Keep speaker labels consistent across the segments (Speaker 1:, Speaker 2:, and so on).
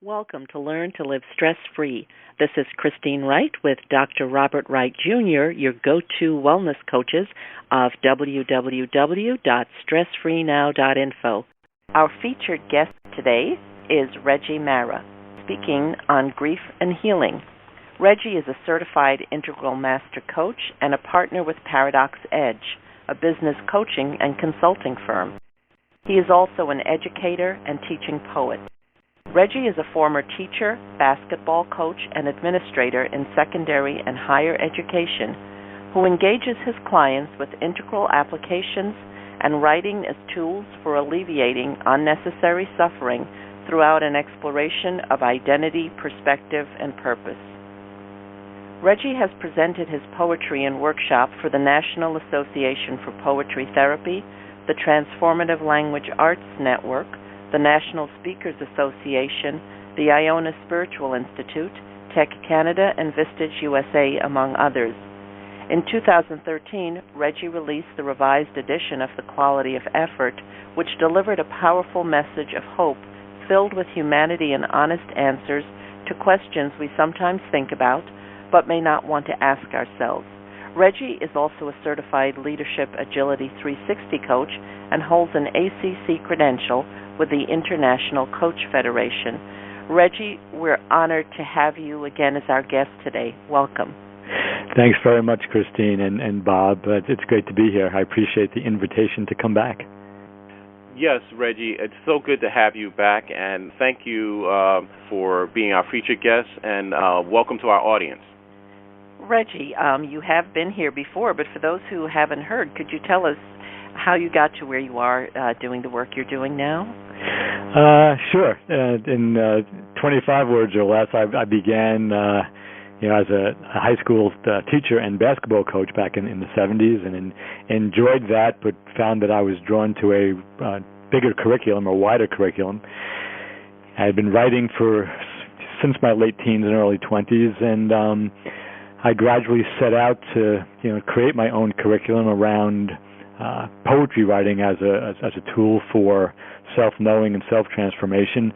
Speaker 1: Welcome to Learn to Live Stress-Free. This is Christine Wright with Dr. Robert Wright Jr., your go-to wellness coaches of www.stressfreenow.info. Our featured guest today is Reggie Marra, speaking on grief and healing. Reggie is a certified integral master coach and a partner with Paradox Edge, a business coaching and consulting firm. He is also an educator and teaching poet. Reggie is a former teacher, basketball coach, and administrator in secondary and higher education who engages his clients with integral applications and writing as tools for alleviating unnecessary suffering throughout an exploration of identity, perspective, and purpose. Reggie has presented his poetry in workshop for the National Association for Poetry Therapy, the Transformative Language Arts Network, the National Speakers Association, the Iona Spiritual Institute, Tech Canada, and Vistage USA, among others. In 2013, Reggie released the revised edition of The Quality of Effort, which delivered a powerful message of hope filled with humanity and honest answers to questions we sometimes think about but may not want to ask ourselves. Reggie is also a certified Leadership Agility 360 coach and holds an A.C.C. credential with the International Coach Federation. Reggie, we're honored to have you again as our guest today. Welcome.
Speaker 2: Thanks very much, Christine and Bob. It's great to be here. I appreciate the invitation to come back.
Speaker 3: Yes, Reggie, it's so good to have you back, and thank you for being our featured guest, and welcome to our audience.
Speaker 1: Reggie, you have been here before, but for those who haven't heard, could you tell us how you got to where you are doing the work you're doing now?
Speaker 2: Sure. In 25 words or less, I began as a high school teacher and basketball coach back in the 70s, and enjoyed that, but found that I was drawn to a bigger curriculum, a wider curriculum. I had been writing since my late teens and early 20s, and I gradually set out to create my own curriculum around poetry writing as a tool for self-knowing and self-transformation.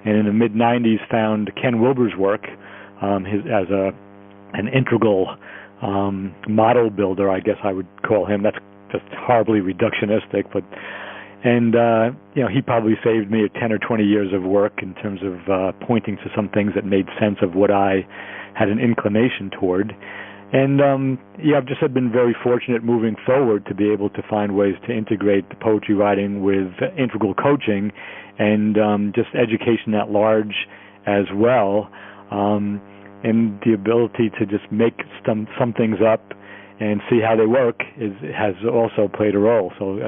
Speaker 2: And in the mid-'90s found Ken Wilber's work as an integral model builder, I guess I would call him. That's just horribly reductionistic, but he probably saved me 10 or 20 years of work in terms of pointing to some things that made sense of what I had an inclination toward. And I've just been very fortunate moving forward to be able to find ways to integrate the poetry writing with integral coaching and just education at large as well, and the ability to just make some things up and see how they work has also played a role. So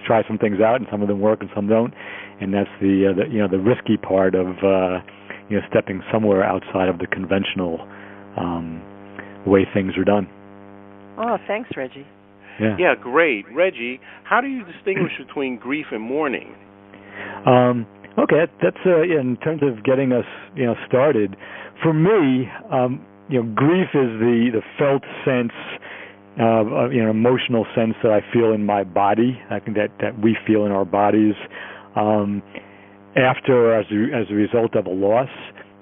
Speaker 2: try some things out, and some of them work and some don't, and that's the risky part of stepping somewhere outside of the conventional way things are done.
Speaker 1: Oh, thanks, Reggie.
Speaker 3: Yeah, great. Reggie, how do you distinguish between grief and mourning?
Speaker 2: Okay, that's in terms of getting us started. For me, grief is the felt sense of emotional sense that I feel in my body. I think that we feel in our bodies after as a result of a loss.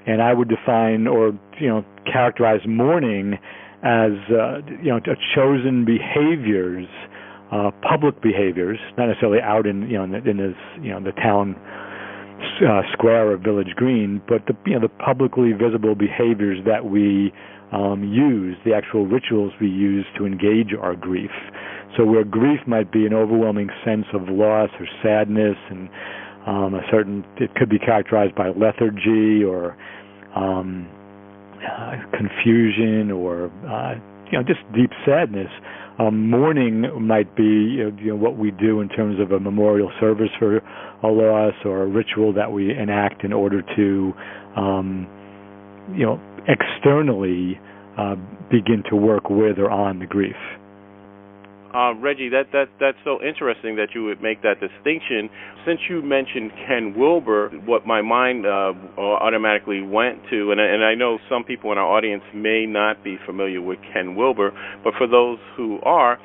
Speaker 2: And I would define or characterize mourning as chosen behaviors, public behaviors, not necessarily out in the town square or village green, but the publicly visible behaviors that we use, the actual rituals we use to engage our grief. So where grief might be an overwhelming sense of loss or sadness, and it could be characterized by lethargy or confusion or just deep sadness. Mourning might be what we do in terms of a memorial service for a loss, or a ritual that we enact in order to externally begin to work with or on the grief.
Speaker 3: Reggie, that's so interesting that you would make that distinction. Since you mentioned Ken Wilber, what my mind automatically went to, and I know some people in our audience may not be familiar with Ken Wilber, but for those who are,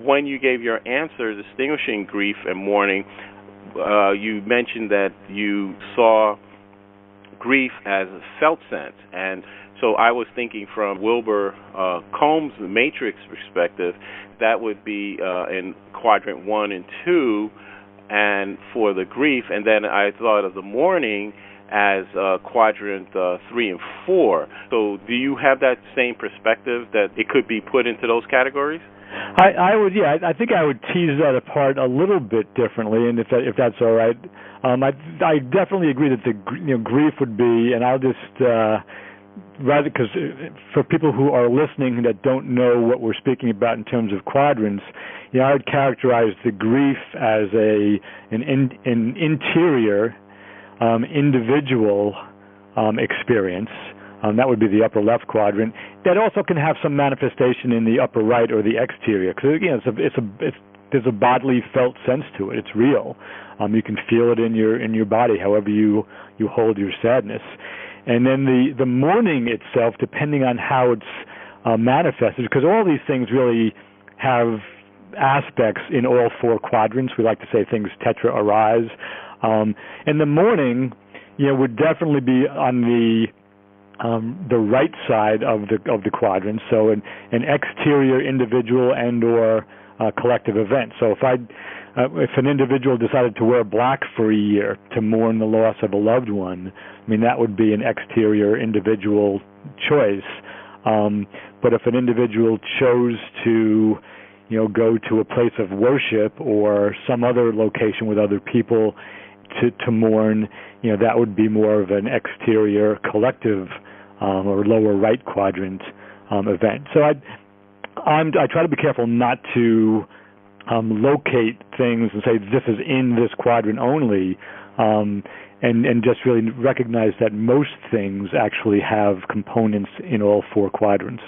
Speaker 3: when you gave your answer distinguishing grief and mourning, you mentioned that you saw grief as a felt sense. And so I was thinking from Wilbur Combs' matrix perspective, that would be in quadrant 1 and 2, and for the grief. And then I thought of the mourning as quadrant 3 and 4. So do you have that same perspective that it could be put into those categories?
Speaker 2: I would, yeah. I think I would tease that apart a little bit differently, and if that's all right. I definitely agree that the grief would be, and I'll just rather, because for people who are listening that don't know what we're speaking about in terms of quadrants, I would characterize the grief as an interior individual experience. That would be the upper left quadrant. That also can have some manifestation in the upper right or the exterior, because there's a bodily felt sense to it. It's real. You can feel it in your body, however you hold your sadness. And then the mourning itself, depending on how it's manifested, because all these things really have aspects in all 4 quadrants. We like to say things tetra arise. And the mourning, would definitely be on the right side of the quadrant, so an exterior individual and or collective event. So if an individual decided to wear black for a year to mourn the loss of a loved one, that would be an exterior individual choice. But if an individual chose to go to a place of worship or some other location with other people to mourn, that would be more of an exterior collective or lower right quadrant event. So I try to be careful not to locate things and say this is in this quadrant only, and just really recognize that most things actually have components in all 4 quadrants.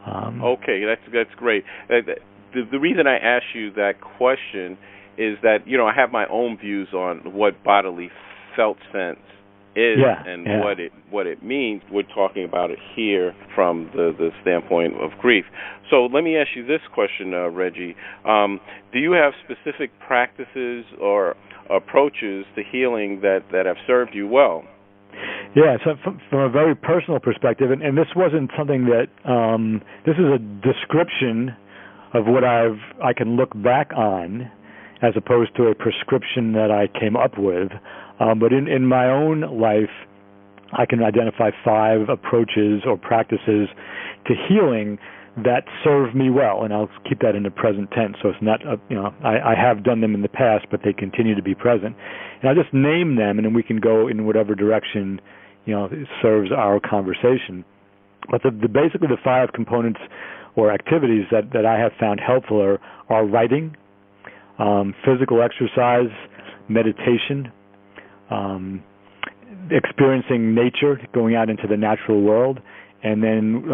Speaker 3: Okay, that's great. The reason I asked you that question is that I have my own views on what bodily felt sense is what it means. We're talking about it here from the standpoint of grief. So let me ask you this question, Reggie. Do you have specific practices or approaches to healing that have served you well?
Speaker 2: Yeah, so from a very personal perspective, and this wasn't something that, this is a description of what I can look back on as opposed to a prescription that I came up with. But in my own life, I can identify 5 approaches or practices to healing that serve me well, and I'll keep that in the present tense. So it's not, I have done them in the past, but they continue to be present. And I'll just name them, and then we can go in whatever direction, serves our conversation. But basically the 5 components or activities that I have found helpful are writing, physical exercise, meditation, experiencing nature, going out into the natural world, and then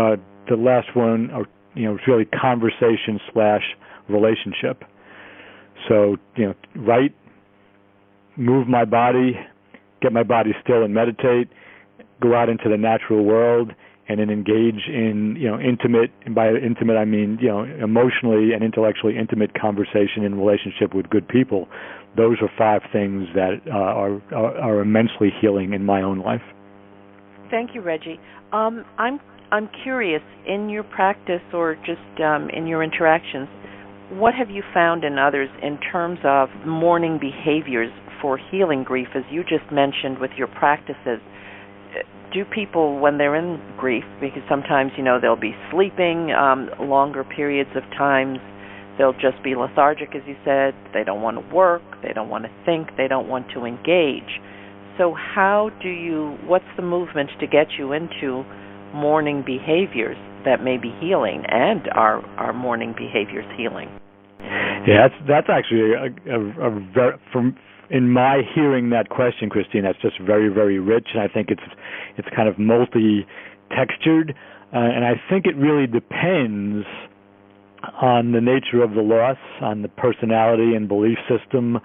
Speaker 2: the last one, is really conversation / relationship. So, write, move my body, get my body still and meditate, go out into the natural world, and then engage in, intimate, and by intimate I mean, emotionally and intellectually intimate conversation and relationship with good people. Those are 5 things that are immensely healing in my own life.
Speaker 1: Thank you, Reggie. I'm curious, in your practice or just in your interactions, what have you found in others in terms of mourning behaviors for healing grief, as you just mentioned with your practices? Do people, when they're in grief, because sometimes, they'll be sleeping longer periods of times, they'll just be lethargic, as you said, they don't want to work, they don't want to think, they don't want to engage. So what's the movement to get you into mourning behaviors that may be healing and are mourning behaviors healing?
Speaker 2: Yeah, that's actually a very, in my hearing that question, Christine, that's just very, very rich, and I think it's kind of multi-textured, and I think it really depends on the nature of the loss, on the personality and belief system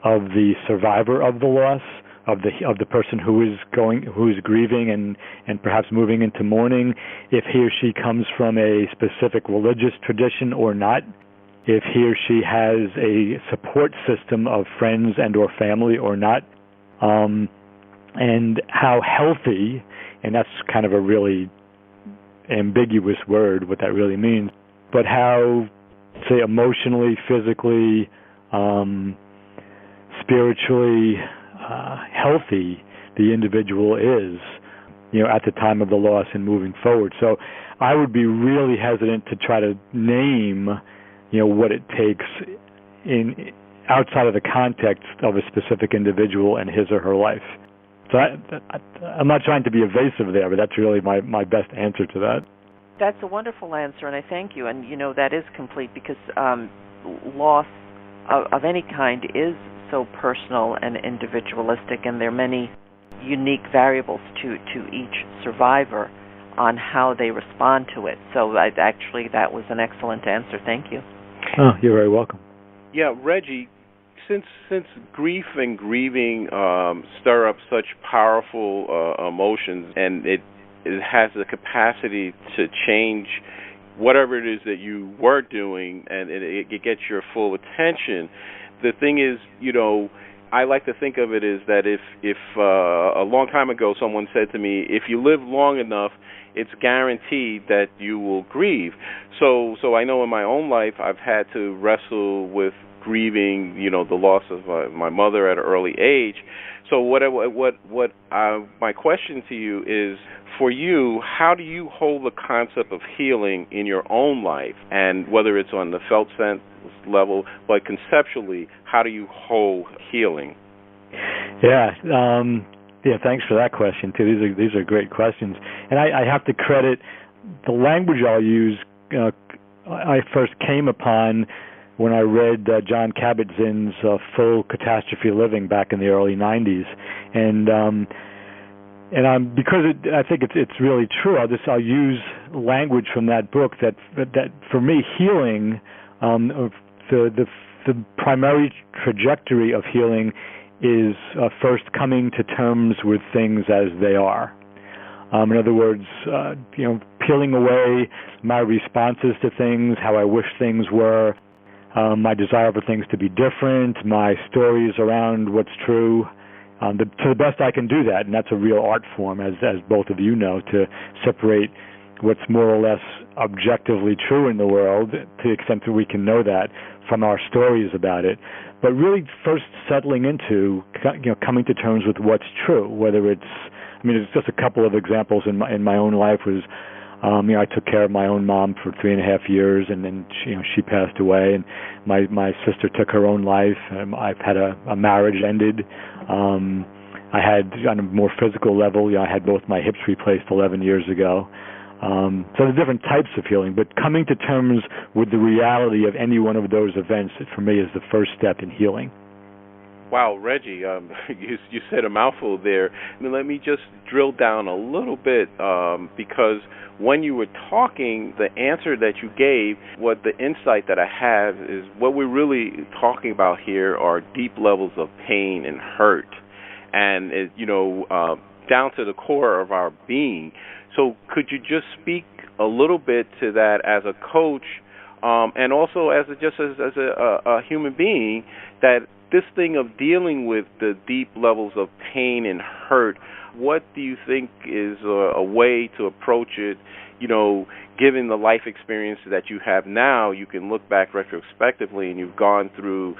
Speaker 2: of the survivor of the loss, of the person who is grieving and perhaps moving into mourning, if he or she comes from a specific religious tradition or not, if he or she has a support system of friends and or family or not. and how healthy, and that's kind of a really ambiguous word, what that really means, but how, say, emotionally, physically, spiritually healthy the individual is, at the time of the loss and moving forward. So I would be really hesitant to try to name, what it takes outside of the context of a specific individual and his or her life. So I'm not trying to be evasive there, but that's really my best answer to that.
Speaker 1: That's a wonderful answer, and I thank you. And, that is complete because loss of any kind is so personal and individualistic, and there are many unique variables to each survivor on how they respond to it. So actually that was an excellent answer. Thank you.
Speaker 2: Oh, you're very welcome.
Speaker 3: Yeah, Reggie, since grief and grieving stir up such powerful emotions, and it has the capacity to change whatever it is that you were doing, and it gets your full attention. The thing is, I like to think of it as that if a long time ago someone said to me, if you live long enough, it's guaranteed that you will grieve. So I know in my own life I've had to wrestle with grieving, the loss of my mother at an early age. So my question to you is, for you, how do you hold the concept of healing in your own life, and whether it's on the felt sense level, but conceptually, how do you hold healing?
Speaker 2: Yeah, thanks for that question too. These are great questions, and I have to credit the language I'll use. I first came upon when I read John Kabat-Zinn's Full Catastrophe Living back in the early '90s, and because I think it's really true. I'll use language from that book that for me, healing, the primary trajectory of healing is first coming to terms with things as they are. In other words, peeling away my responses to things, how I wish things were, my desire for things to be different, my stories around what's true. To the best I can do that, and that's a real art form, as both of you know, to separate what's more or less objectively true in the world, to the extent that we can know that, from our stories about it. But really first settling into, coming to terms with what's true, whether it's just a couple of examples in my own life was, I took care of my own mom for 3.5 years, and then she passed away, and my sister took her own life. I've had a marriage ended. I had, on a more physical level, I had both my hips replaced 11 years ago. So there's different types of healing, but coming to terms with the reality of any one of those events, for me, is the first step in healing.
Speaker 3: Wow, Reggie, you said a mouthful there. Now, let me just drill down a little bit, because when you were talking, the answer that you gave, what the insight that I have is what we're really talking about here are deep levels of pain and hurt, and down to the core of our being. So could you just speak a little bit to that as a coach, and also as a human being, that this thing of dealing with the deep levels of pain and hurt, what do you think is a way to approach it? Given the life experience that you have now, you can look back retrospectively, and you've gone through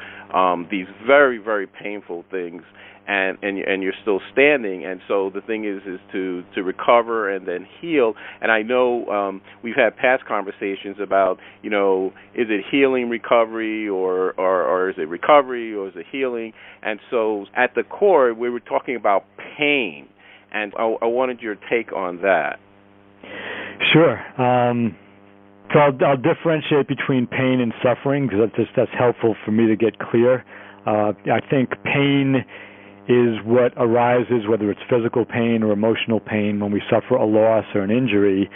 Speaker 3: these very, very painful things, and you're still standing. And so the thing is to recover and then heal. And I know we've had past conversations about, is it healing recovery, or is it recovery, or is it healing? And so at the core, we were talking about pain, and I wanted your take on that.
Speaker 2: Sure. So I'll differentiate between pain and suffering, because that's helpful for me to get clear. I think pain is what arises, whether it's physical pain or emotional pain, when we suffer a loss or an injury,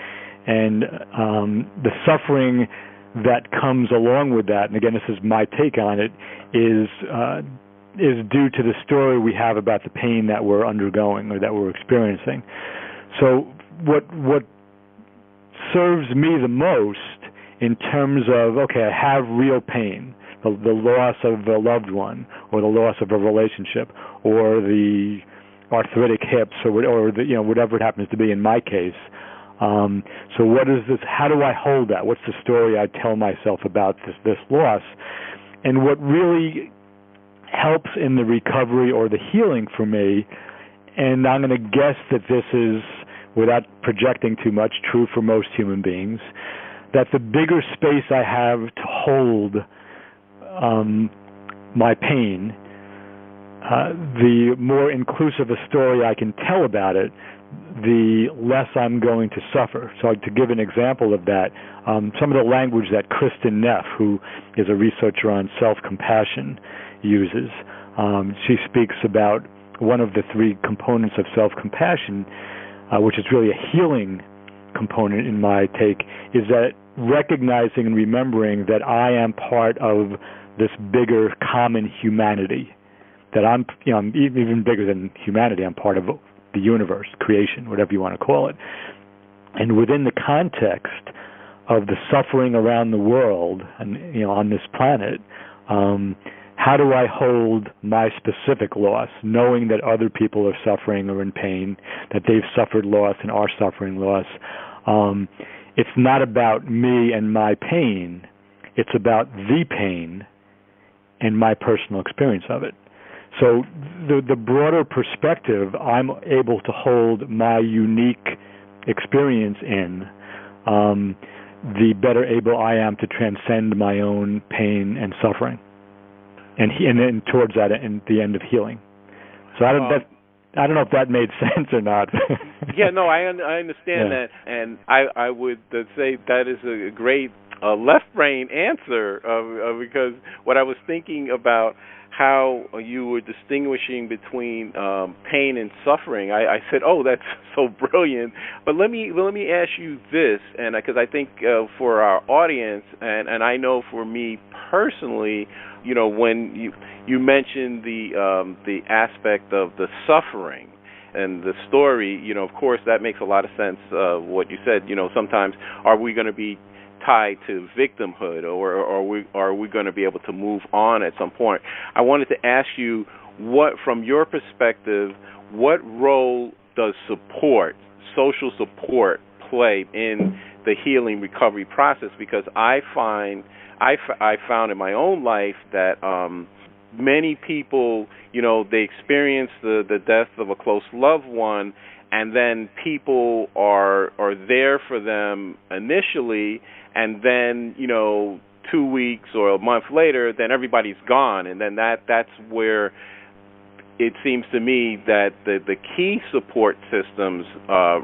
Speaker 2: and the suffering that comes along with that, and again, this is my take on it, is due to the story we have about the pain that we're undergoing or that we're experiencing. So what serves me the most in terms of, okay, I have real pain, the loss of a loved one, or the loss of a relationship, or the arthritic hips or whatever it happens to be in my case. So what is this? How do I hold that? What's the story I tell myself about this loss? And what really helps in the recovery or the healing for me, and I'm going to guess that this is, without projecting too much, true for most human beings, that the bigger space I have to hold my pain, the more inclusive a story I can tell about it, the less I'm going to suffer. So to give an example of that, some of the language that Kristen Neff, who is a researcher on self-compassion, uses, she speaks about one of the three components of self-compassion, which is really a healing component in my take, is that recognizing and remembering that I am part of this bigger common humanity, that I'm even bigger than humanity. I'm part of the universe, creation, whatever you want to call it. And within the context of the suffering around the world and on this planet, how do I hold my specific loss, knowing that other people are suffering or in pain, that they've suffered loss and are suffering loss? It's not about me and my pain. It's about the pain and my personal experience of it. So the broader perspective I'm able to hold my unique experience in, the better able I am to transcend my own pain and suffering, and then towards that and the end of healing. So I don't know if that made sense or not.
Speaker 3: Yeah, no, I understand that, and I would say that is a great left brain answer because what I was thinking about, how you were distinguishing between pain and suffering, I said, oh, that's so brilliant. But let me ask you this, and because I think for our audience, and I know for me personally, when you mentioned the aspect of the suffering and the story, of course that makes a lot of sense. What you said, sometimes are we going to be tied to victimhood, or are we going to be able to move on at some point? I wanted to ask you, what, from your perspective, what role does social support, play in the healing recovery process? Because I found in my own life that many people, they experience the death of a close loved one, and then people are there for them initially, and then 2 weeks or a month later, then everybody's gone, and then that's where it seems to me that the key support systems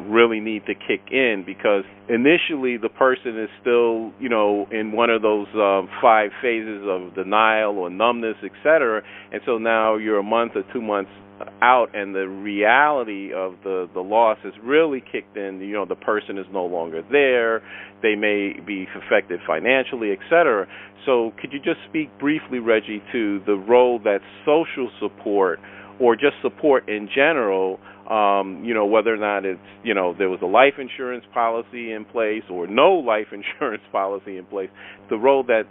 Speaker 3: really need to kick in, because initially the person is still in one of those 5 phases of denial or numbness, etc., and so now you're a month or 2 months out, and the reality of the loss has really kicked in. The person is no longer there. They may be affected financially, etc. So could you just speak briefly, Reggie, to the role that social support, or just support in general, whether or not it's, there was a life insurance policy in place or no life insurance policy in place, the role that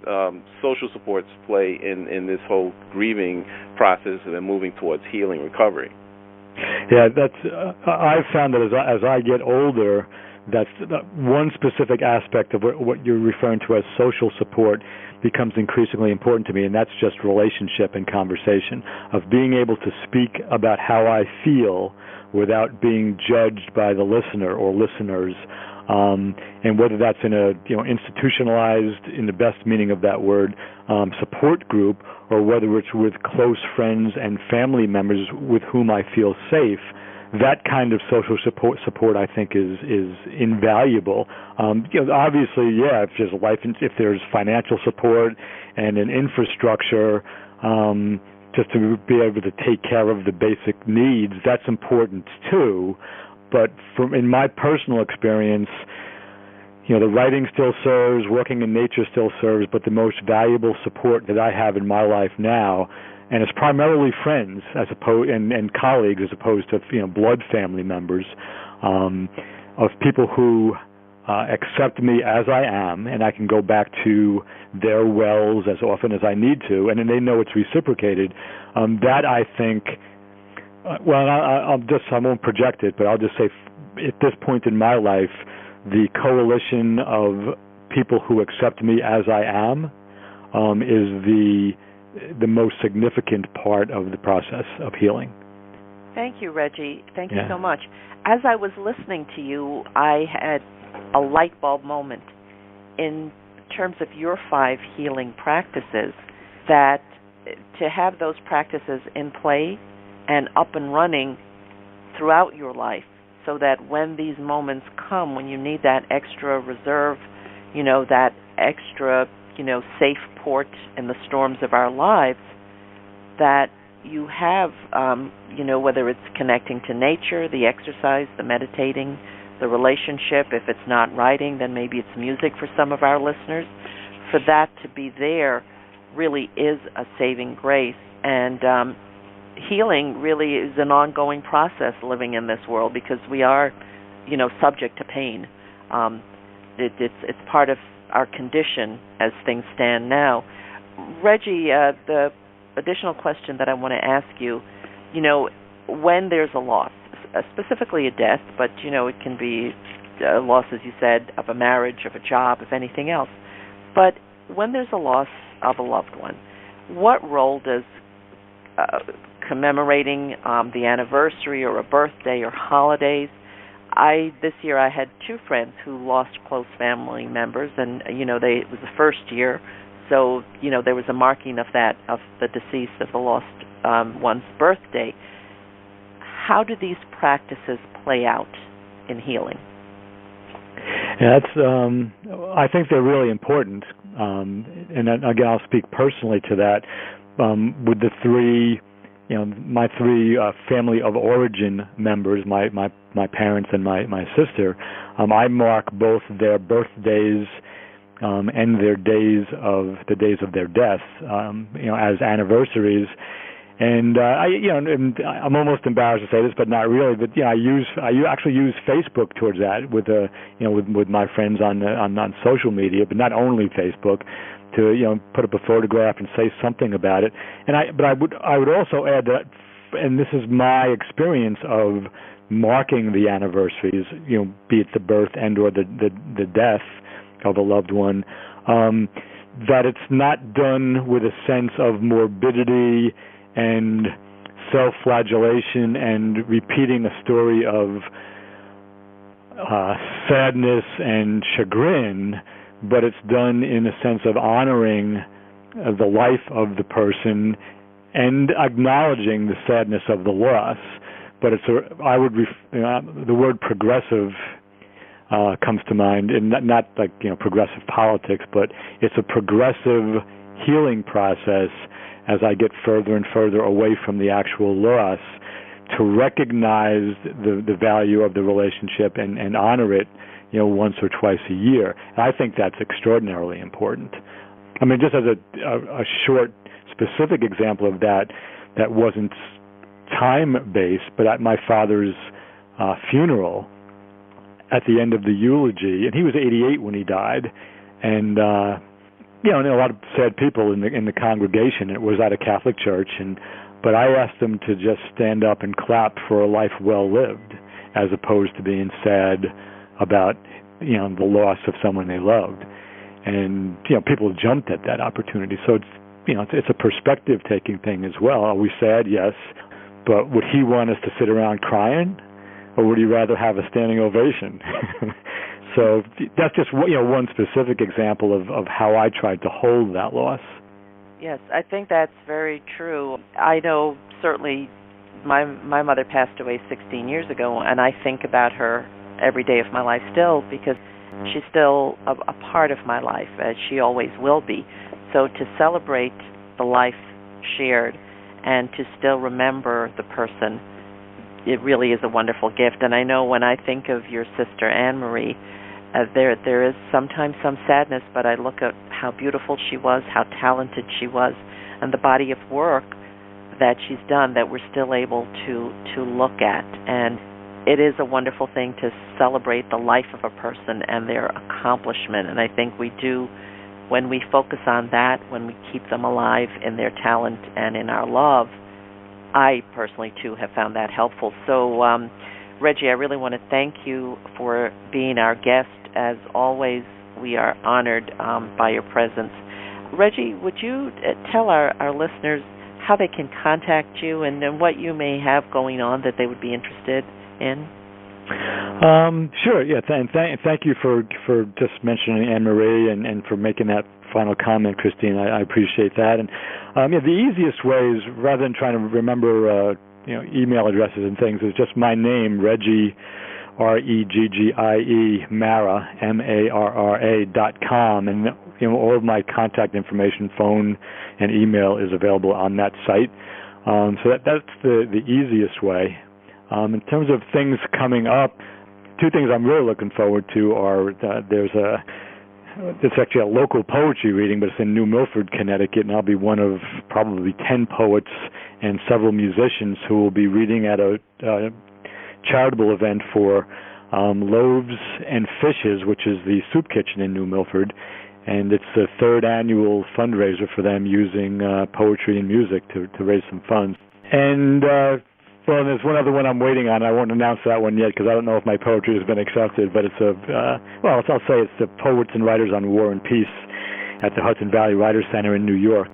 Speaker 3: social supports play in this whole grieving process and then moving towards healing recovery?
Speaker 2: Yeah, I've found that as I get older, that's one specific aspect of what you're referring to as social support becomes increasingly important to me, and that's just relationship and conversation, of being able to speak about how I feel without being judged by the listener or listeners, and whether that's in a institutionalized, in the best meaning of that word, support group, or whether it's with close friends and family members with whom I feel safe. That kind of social support I think is invaluable. Obviously, yeah, if there's financial support and an infrastructure, just to be able to take care of the basic needs, that's important too. But in my personal experience, the writing still serves, working in nature still serves, but the most valuable support that I have in my life now, and it's primarily friends and colleagues as opposed to blood family members, of people who accept me as I am, and I can go back to their wells as often as I need to, and then they know it's reciprocated. That, I think, Well, I won't project it, but I'll just say, at this point in my life, the coalition of people who accept me as I am is the most significant part of the process of healing.
Speaker 1: Thank you, Reggie. Thank you so much. As I was listening to you, I had a light bulb moment in terms of your 5 healing practices, that to have those practices in play and up and running throughout your life, so that when these moments come, when you need that extra reserve, that extra, safe port in the storms of our lives, that you have, whether it's connecting to nature, the exercise, the meditating, the relationship. If it's not writing, then maybe it's music for some of our listeners. For that to be there really is a saving grace. And healing really is an ongoing process living in this world, because we are, subject to pain. It's part of our condition as things stand now. Reggie, the additional question that I want to ask you, when there's a loss, specifically a death, but, it can be a loss, as you said, of a marriage, of a job, of anything else. But when there's a loss of a loved one, what role does commemorating the anniversary or a birthday or holidays? This year I had 2 friends who lost close family members, and it was the first year, so there was a marking of that, of the deceased, of the lost one's birthday. How do these practices play out in healing?
Speaker 2: Yeah, I think they're really important, and again, I'll speak personally to that. With the 3, my 3 family of origin members, my parents and my sister, I mark both their birthdays and the days of their deaths, as anniversaries. And I'm almost embarrassed to say this, but not really. But I actually use Facebook towards that with my friends on social media, but not only Facebook, to put up a photograph and say something about it. And I would also add that, and this is my experience of marking the anniversaries, be it the birth and or the death of a loved one, that it's not done with a sense of morbidity and self-flagellation and repeating a story of sadness and chagrin, but it's done in a sense of honoring the life of the person and acknowledging the sadness of the loss. But the word progressive comes to mind, and not like progressive politics, but it's a progressive healing process as I get further and further away from the actual loss, to recognize the value of the relationship and honor it, once or twice a year. And I think that's extraordinarily important. I mean, just as a short, specific example of that wasn't time-based, but at my father's funeral, at the end of the eulogy, and he was 88 when he died, and and a lot of sad people in the congregation. It was at a Catholic church, but I asked them to just stand up and clap for a life well lived, as opposed to being sad about the loss of someone they loved. And people jumped at that opportunity. So it's a perspective taking thing as well. Are we sad? Yes, but would he want us to sit around crying, or would he rather have a standing ovation? So that's just one specific example of how I tried to hold that loss.
Speaker 1: Yes, I think that's very true. I know certainly my mother passed away 16 years ago, and I think about her every day of my life still, because she's still a part of my life, as she always will be. So to celebrate the life shared and to still remember the person, it really is a wonderful gift. And I know when I think of your sister Anne-Marie, there is sometimes some sadness, but I look at how beautiful she was, how talented she was, and the body of work that she's done that we're still able to look at. And it is a wonderful thing to celebrate the life of a person and their accomplishment. And I think we do, when we focus on that, when we keep them alive in their talent and in our love, I personally, too, have found that helpful. So, Reggie, I really want to thank you for being our guest. As always, we are honored by your presence. Reggie, would you tell our listeners how they can contact you and what you may have going on that they would be interested in?
Speaker 2: Sure. Yeah. Thank you for just mentioning Anne-Marie and for making that final comment, Christine. I appreciate that. And the easiest way is, rather than trying to remember email addresses and things, is just my name, Reggie, Reggie Marra, MARRA.com, and all of my contact information, phone and email, is available on that site. So that's the easiest way. In terms of things coming up, two things I'm really looking forward to are it's actually a local poetry reading, but it's in New Milford, Connecticut, and I'll be one of probably 10 poets and several musicians who will be reading at a charitable event for Loaves and Fishes, which is the soup kitchen in New Milford, and it's the third annual fundraiser for them, using poetry and music to raise some funds. And well, there's one other one I'm waiting on. I won't announce that one yet because I don't know if my poetry has been accepted, but it's I'll say it's the Poets and Writers on War and Peace at the Hudson Valley Writers Center in New York,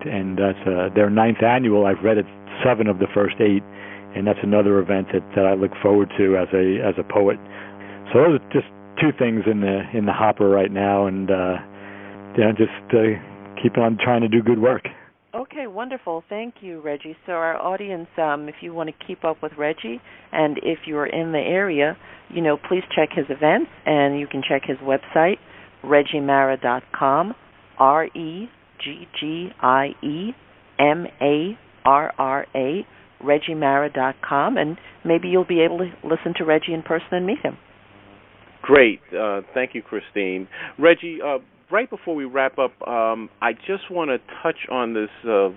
Speaker 2: and that's their 9th annual. I've read 7 of the first 8, and that's another event that I look forward to as a poet. So those are just 2 things in the hopper right now, and just keep on trying to do good work.
Speaker 1: Okay, wonderful. Thank you, Reggie. So our audience, if you want to keep up with Reggie, and if you're in the area, please check his events, and you can check his website, reggiemarra.com, ReggieMarra, reggiemarra.com, and maybe you'll be able to listen to Reggie in person and meet him.
Speaker 3: Great. Thank you, Christine. Reggie, right before we wrap up, I just want to touch on this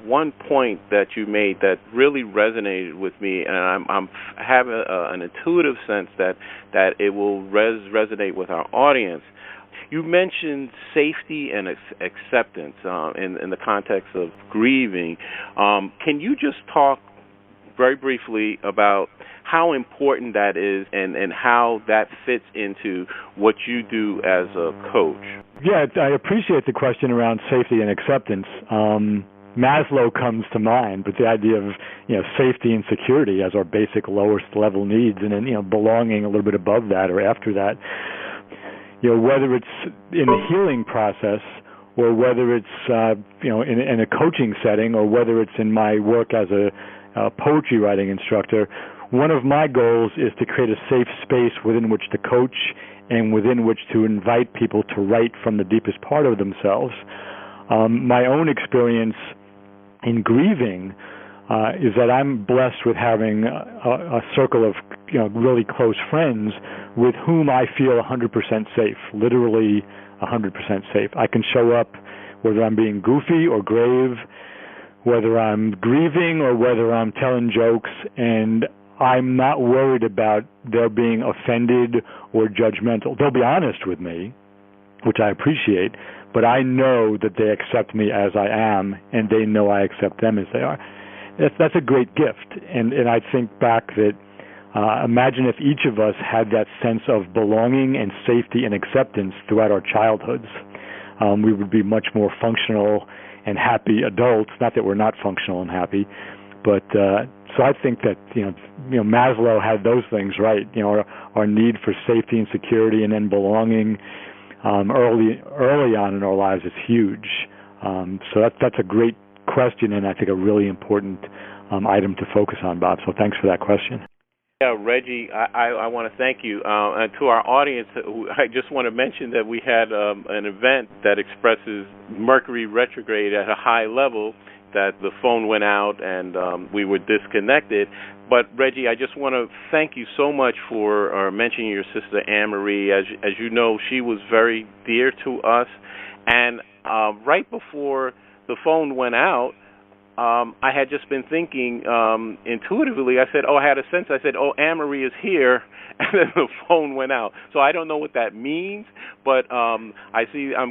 Speaker 3: one point that you made that really resonated with me, and I'm have an intuitive sense that it will resonate with our audience. You mentioned safety and acceptance in the context of grieving. Can you just talk very briefly about how important that is and how that fits into what you do as a coach?
Speaker 2: Yeah, I appreciate the question around safety and acceptance. Maslow comes to mind, but the idea of safety and security as our basic lowest level needs, and then belonging a little bit above that or after that. Whether it's in the healing process or whether it's in a coaching setting or whether it's in my work as a poetry writing instructor, one of my goals is to create a safe space within which to coach and within which to invite people to write from the deepest part of themselves. My own experience in grieving is that I'm blessed with having a circle of really close friends with whom I feel 100% safe, literally 100% safe. I can show up whether I'm being goofy or grave, whether I'm grieving or whether I'm telling jokes, and I'm not worried about their being offended or judgmental. They'll be honest with me, which I appreciate, but I know that they accept me as I am, and they know I accept them as they are. That's a great gift, and I think back that imagine if each of us had that sense of belonging and safety and acceptance throughout our childhoods. We would be much more functional and happy adults. Not that we're not functional and happy, but so I think that Maslow had those things right. Our need for safety and security, and then belonging early on in our lives is huge. So that's a great question, and I think a really important item to focus on, Bob. So thanks for that question.
Speaker 3: Yeah, Reggie, I want to thank you. And to our audience, I just want to mention that we had an event that expresses Mercury retrograde at a high level, that the phone went out and we were disconnected. But, Reggie, I just want to thank you so much for mentioning your sister Anne-Marie. As you know, she was very dear to us. And right before the phone went out, I had just been thinking intuitively. I said, I had a sense. I said, Anne-Marie is here, and then the phone went out. So I don't know what that means, but I'm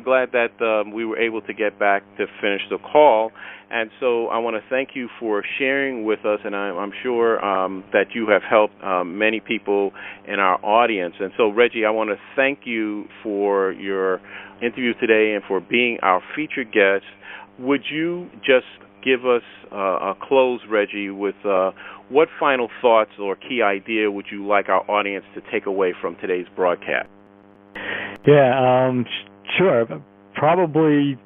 Speaker 3: glad that we were able to get back to finish the call. And so I want to thank you for sharing with us, and I'm sure that you have helped many people in our audience. And so, Reggie, I want to thank you for your interview today and for being our featured guest. Would you just give us a close, Reggie, with what final thoughts or key idea would you like our audience to take away from today's broadcast?
Speaker 2: Yeah, sure. Probably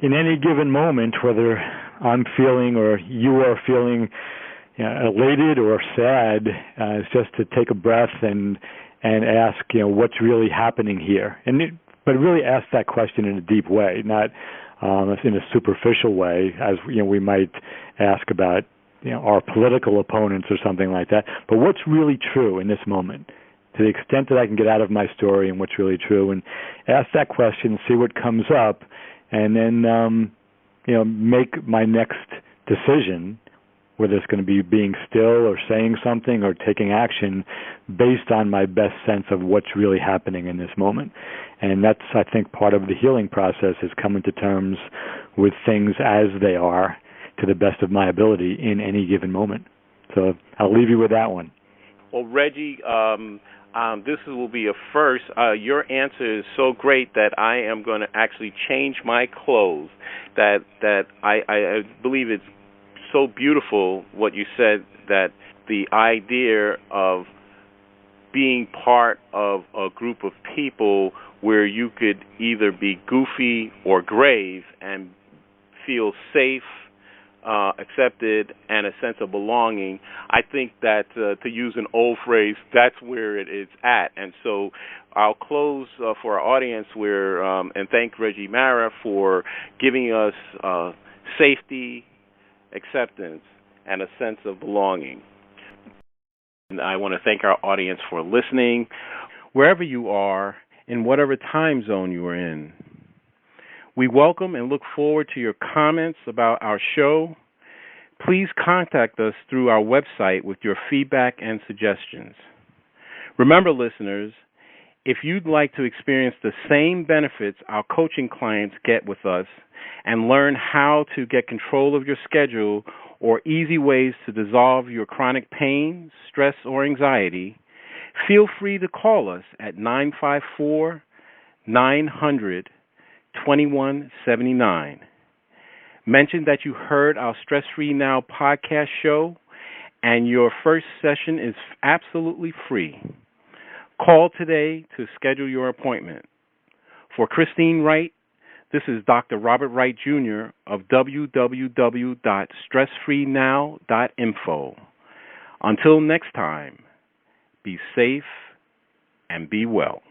Speaker 2: in any given moment, whether I'm feeling or you are feeling elated or sad, is just to take a breath and ask, what's really happening here, but really ask that question in a deep way, not in a superficial way, as we might ask about our political opponents or something like that. But what's really true in this moment, to the extent that I can get out of my story and what's really true, and ask that question, see what comes up, and then make my next decision, whether it's going to be being still or saying something or taking action based on my best sense of what's really happening in this moment. And that's, I think, part of the healing process, is coming to terms with things as they are to the best of my ability in any given moment. So I'll leave you with that one.
Speaker 3: Well, Reggie, this will be a first. Your answer is so great that I am going to actually change my clothes. That I believe it's so beautiful what you said, that the idea of being part of a group of people where you could either be goofy or grave and feel safe, accepted, and a sense of belonging. I think that, to use an old phrase, that's where it is at. And so I'll close for our audience and thank Reggie Marra for giving us safety, acceptance, and a sense of belonging. And I want to thank our audience for listening, wherever you are, in whatever time zone you are in. We welcome and look forward to your comments about our show. Please contact us through our website with your feedback and suggestions. Remember, listeners, if you'd like to experience the same benefits our coaching clients get with us and learn how to get control of your schedule or easy ways to dissolve your chronic pain, stress, or anxiety, feel free to call us at 954-900-2179. Mention that you heard our Stress Free Now podcast show, and your first session is absolutely free. Call today to schedule your appointment. For Christine Wright, this is Dr. Robert Wright, Jr. of www.stressfreenow.info. Until next time, be safe and be well.